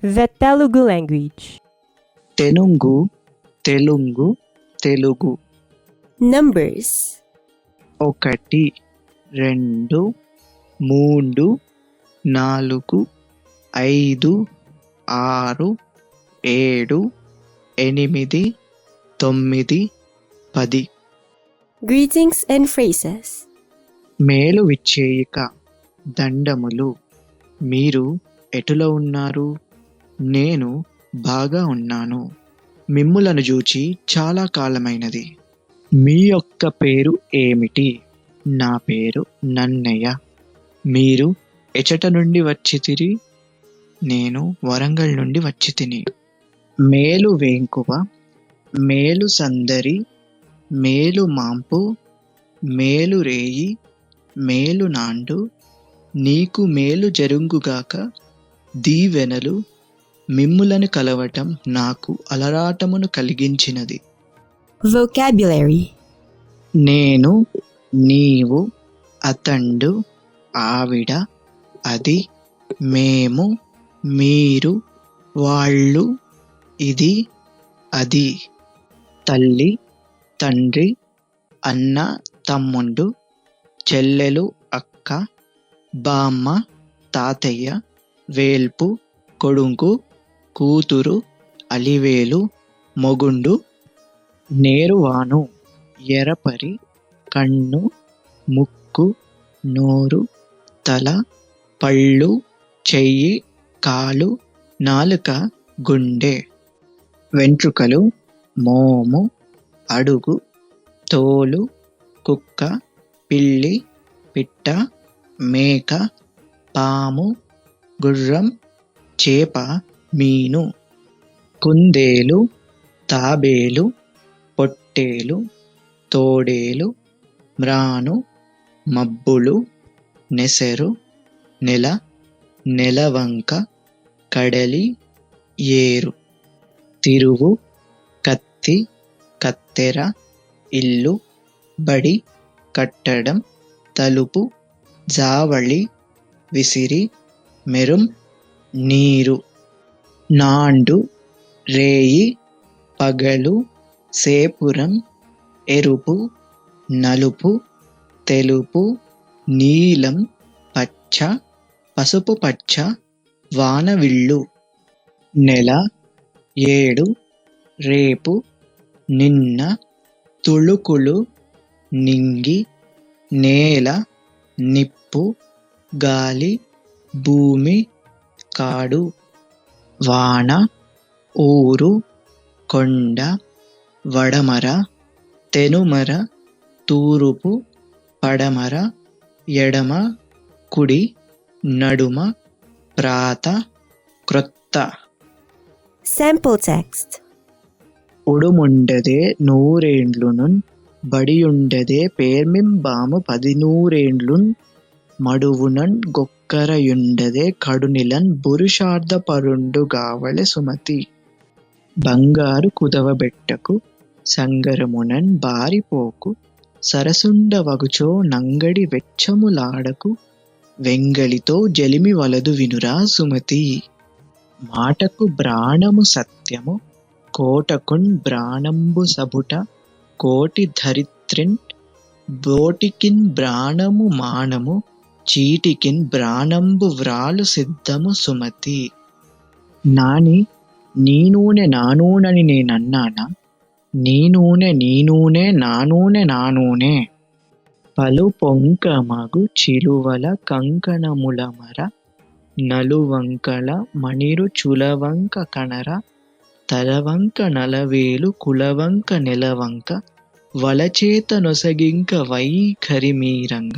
The Telugu language. తెనుంగు, తెలుంగు, Telugu. Numbers. 1, 2, 3, 4, 5, 6, 7, 8, 9, 10. Greetings and phrases. మేలు విచ్చేయిక, దండములు. మీరు ఎటుల ఉన్నారు? నేను బాగా ఉన్నాను. మిమ్ములను చూచి చాలా కాలమైనది. మీ యొక్క పేరు ఏమిటి? నా పేరు నన్నయ్య. మీరు ఎచట నుండి వచ్చితిరి? నేను వరంగల్ నుండి వచ్చితిని. మేలు వేంకువ, మేలు సందరి, మేలు మాంపు, మేలు రేయి, మేలు నాండు, నీకు మేలు జరుగుగాక, దీవెనలు. మిమ్ములను కలవటం నాకు అలరాటమును కలిగించినది. Vocabulary. నేను, నీవు, అతండు, ఆవిడ, అది, మేము, మీరు, వాళ్ళు, ఇది, అది. తల్లి, తండ్రి, అన్న, తమ్ముండు, చెల్లెలు, అక్క, బామ్మ, తాతయ్య, వేల్పు, కొడుకు, కూతురు, అలివేలు, మొగుండు. నేరువాను, ఎరపరి, కన్ను, ముక్కు, నోరు, తల, పళ్ళు, చెయ్యి, కాలు, నాలుక, గుండె. వెంట్రుకలు, మోము, అడుగు, తోలు, కుక్క, పిల్లి, పిట్ట, మేక, పాము, గుర్రం, చేప, మీను. కుందేలు, తాబేలు, పొట్టేలు, తోడేలు, మ్రాను, మబ్బులు, నెసరు, నెల, నెలవంక, కడలి, ఏరు. తిరువు, కత్తి, కత్తెర, ఇల్లు, బడి, కట్టడం, తలుపు, జావళి, విసిరి, మెరుం, నీరు. నాండు, రేయి, పగలు, సేపురం, ఎరుపు, నలుపు, తెలుపు, నీలం, పచ్చ, పసుపు పచ్చ, వానవిల్లు. నెల, ఏడు, రేపు, నిన్న, తుళుకులు, నింగి, నేల, నిప్పు, గాలి, భూమి, కాడు. వాన, ఊరు, కొండ, వడమర, తెనుమర, తూరుపు, పడమర, ఎడమ, కుడి, నడుమ, ప్రాత, క్రొత్త. Sample text. ఉడుముండదే నూరేండ్లునున్, బడియుండదే పేర్మింబాము 10 నూరేండ్లున్, మడువునన్ గొక్కరయుండదే కడునిలన్ బురుషార్థ పరుండు గావళె సుమతి. బంగారు కుదవబెట్టకు, సంగరమునన్ బారిపోకు, సరసుండ వగుచో నంగడి వెచ్చములాడకు, వెంగలితో జలిమి వలదు వినురా సుమతి. మాటకు బ్రాణము సత్యము, కోటకున్ బ్రాణంబు సబుట, కోటి ధరిత్రిన్ బోటికిన్ బ్రాణము మానము, చీటికిన్ బ్రాణంబు వ్రాలు సిద్ధము సుమతి. నాని, నీ నూనె నా నూనెని నేనన్నానా? నీ నూనె నీ నూనె, నా నూనె నా నూనె. పలు పొంక మగు చిలువల కంకణములమర, నలువంకల మణిరు చులవంక కణర, తలవంక నలవేలు కులవంక నెలవంక, వలచేత నొసగింక వైఖరి మీరంగ.